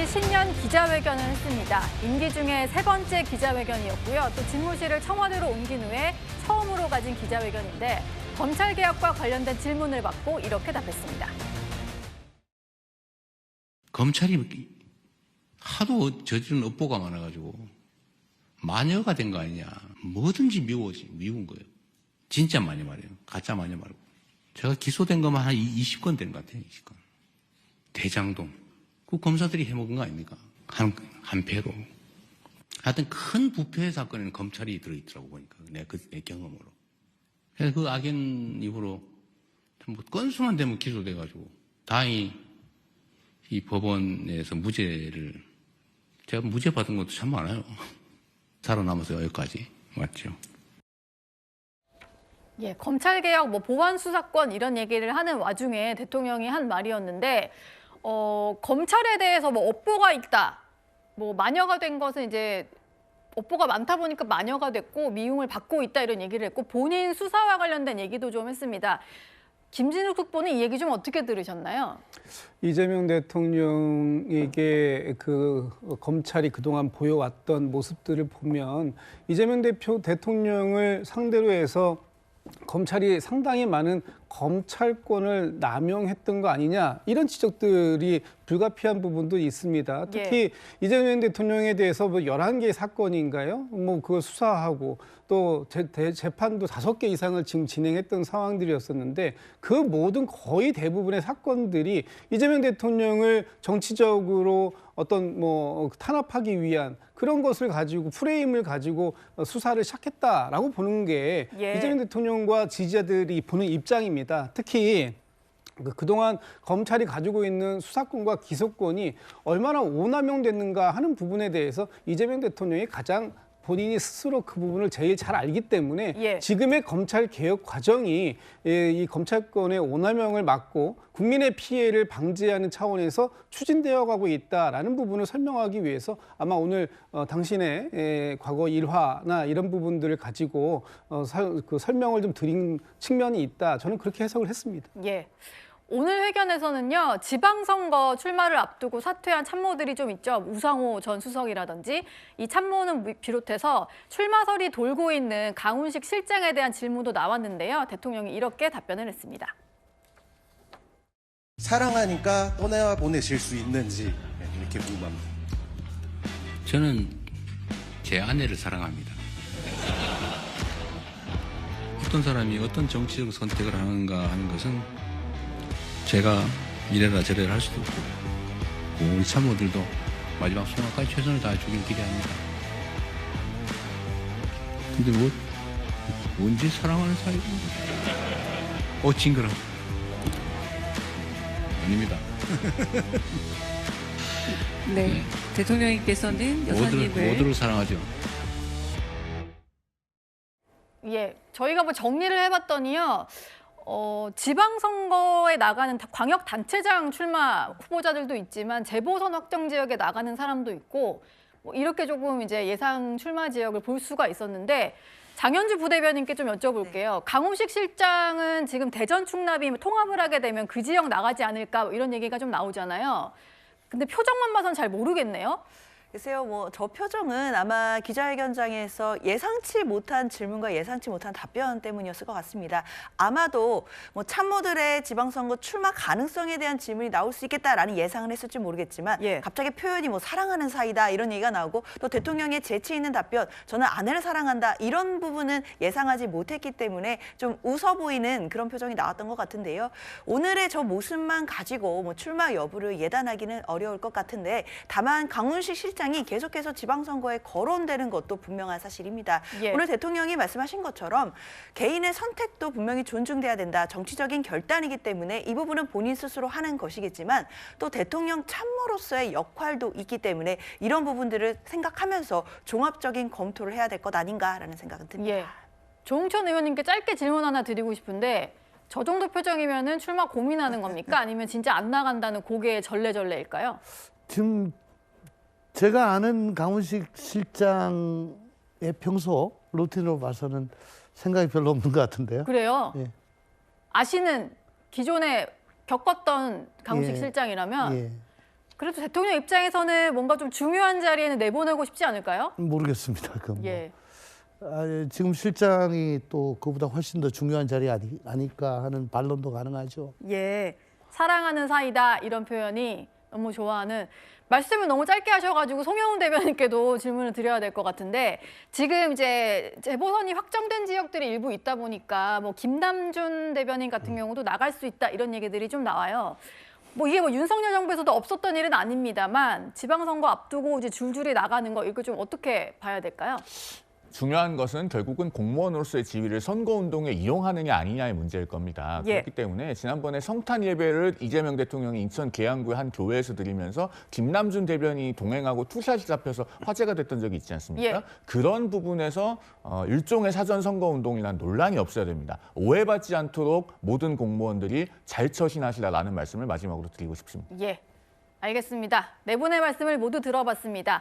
대통령이 신년 기자회견을 했습니다. 임기 중에 세 번째 기자회견이었고요. 또 집무실을 청와대로 옮긴 후에 처음으로 가진 기자회견인데 검찰개혁과 관련된 질문을 받고 이렇게 답했습니다. 검찰이 하도 저지른 업보가 많아가지고 마녀가 된 거 아니냐. 뭐든지 미운 거예요. 진짜 마녀 말이에요. 가짜 마녀 말고. 제가 기소된 것만 한 20건 된 것 같아요. 20건. 대장동. 그 검사들이 해먹은 거 아닙니까? 한 패로. 하여튼 큰 부패 사건에는 검찰이 들어있더라고 보니까. 내 경험으로. 그래서 그 악연 이후로 뭐 건수만 되면 기소돼가지고 다행히 이 법원에서 제가 무죄 받은 것도 참 많아요. 살아남아서 여기까지 왔죠. 예, 검찰개혁, 보완 수사권 이런 얘기를 하는 와중에 대통령이 한 말이었는데 검찰에 대해서 업보가 있다. 마녀가 된 것은 이제 업보가 많다 보니까 마녀가 됐고 미움을 받고 있다 이런 얘기를 했고 본인 수사와 관련된 얘기도 좀 했습니다. 김진욱 특보는 이 얘기 좀 어떻게 들으셨나요? 이재명 대통령에게 검찰이 그동안 보여왔던 모습들을 보면 이재명 대통령을 상대로 해서 검찰이 상당히 많은 검찰권을 남용했던 거 아니냐 이런 지적들이 불가피한 부분도 있습니다. 특히 이재명 대통령에 대해서 11개의 사건인가요? 그걸 수사하고 또 재판도 5개 이상을 지금 진행했던 상황들이었었는데 그 모든 거의 대부분의 사건들이 이재명 대통령을 정치적으로 어떤 탄압하기 위한 그런 것을 가지고 프레임을 가지고 수사를 시작했다라고 보는 게 이재명 대통령과 지지자들이 보는 입장입니다. 특히 그동안 검찰이 가지고 있는 수사권과 기소권이 얼마나 오남용됐는가 하는 부분에 대해서 이재명 대통령이 가장 본인이 스스로 그 부분을 제일 잘 알기 때문에 지금의 검찰 개혁 과정이 이 검찰권의 오남용을 막고 국민의 피해를 방지하는 차원에서 추진되어 가고 있다라는 부분을 설명하기 위해서 아마 오늘 당신의 과거 일화나 이런 부분들을 가지고 설명을 좀 드린 측면이 있다. 저는 그렇게 해석을 했습니다. 예. 오늘 회견에서는요, 지방선거 출마를 앞두고 사퇴한 참모들이 좀 있죠. 우상호 전 수석이라든지 이 참모는 비롯해서 출마설이 돌고 있는 강훈식 실장에 대한 질문도 나왔는데요. 대통령이 이렇게 답변을 했습니다. 사랑하니까 떠나 보내실 수 있는지 이렇게 궁금합니다. 저는 제 아내를 사랑합니다. 어떤 사람이 어떤 정치적 선택을 하는가 하는 것은 제가 이래라 저래라 할 수도 없고 우리 참모들도 마지막 순간까지 최선을 다해주길 기대합니다. 근데 뭔지 사랑하는 사이고 징그러 아닙니다. 네, 대통령님께서는 여사님을 모두를 사랑하죠. 예, 저희가 정리를 해봤더니요. 지방선거에 나가는 광역단체장 출마 후보자들도 있지만 재보선 확정 지역에 나가는 사람도 있고 이렇게 조금 이제 예상 출마 지역을 볼 수가 있었는데 장현주 부대변인께 좀 여쭤볼게요. 강훈식 실장은 지금 대전 충남이 통합을 하게 되면 그 지역 나가지 않을까 이런 얘기가 좀 나오잖아요. 근데 표정만 봐선 잘 모르겠네요. 글쎄요, 저 표정은 아마 기자회견장에서 예상치 못한 질문과 예상치 못한 답변 때문이었을 것 같습니다. 아마도 참모들의 지방선거 출마 가능성에 대한 질문이 나올 수 있겠다라는 예상을 했을지 모르겠지만 갑자기 표현이 사랑하는 사이다 이런 얘기가 나오고 또 대통령의 재치 있는 답변 저는 아내를 사랑한다 이런 부분은 예상하지 못했기 때문에 좀 웃어 보이는 그런 표정이 나왔던 것 같은데요. 오늘의 저 모습만 가지고 출마 여부를 예단하기는 어려울 것 같은데 다만 강훈식 실장이 계속해서 지방선거에 거론되는 것도 분명한 사실입니다. 오늘 대통령이 말씀하신 것처럼 개인의 선택도 분명히 존중돼야 된다. 정치적인 결단이기 때문에 이 부분은 본인 스스로 하는 것이겠지만 또 대통령 참모로서의 역할도 있기 때문에 이런 부분들을 생각하면서 종합적인 검토를 해야 될 것 아닌가라는 생각은 듭니다. 조홍천 의원님께 짧게 질문 하나 드리고 싶은데 저 정도 표정이면은 출마 고민하는 겁니까? 아니면 진짜 안 나간다는 고개의 절레절레일까요? 지금 제가 아는 강훈식 실장의 평소 루틴으로 봐서는 생각이 별로 없는 것 같은데요. 그래요? 아시는 기존에 겪었던 강훈식 실장이라면 그래도 대통령 입장에서는 뭔가 좀 중요한 자리에는 내보내고 싶지 않을까요? 모르겠습니다. 그건 뭐. 예. 지금 실장이 또 그보다 훨씬 더 중요한 자리 아닐까 하는 반론도 가능하죠. 예. 사랑하는 사이다 이런 표현이 너무 좋아하는 말씀을 너무 짧게 하셔가지고 송영훈 대변인께도 질문을 드려야 될 것 같은데 지금 이제 재보선이 확정된 지역들이 일부 있다 보니까 뭐 김남준 대변인 같은 경우도 나갈 수 있다 이런 얘기들이 좀 나와요. 뭐 이게 뭐 윤석열 정부에서도 없었던 일은 아닙니다만 지방선거 앞두고 이제 줄줄이 나가는 거 이거 좀 어떻게 봐야 될까요? 중요한 것은 결국은 공무원으로서의 지위를 선거운동에 이용하느냐 아니냐의 문제일 겁니다. 예. 그렇기 때문에 지난번에 성탄 예배를 이재명 대통령이 인천 계양구의 한 교회에서 드리면서 김남준 대변인이 동행하고 투샷이 잡혀서 화제가 됐던 적이 있지 않습니까? 예. 그런 부분에서 일종의 사전 선거운동이란 논란이 없어야 됩니다. 오해받지 않도록 모든 공무원들이 잘 처신하시라라는 말씀을 마지막으로 드리고 싶습니다. 예. 알겠습니다. 네 분의 말씀을 모두 들어봤습니다.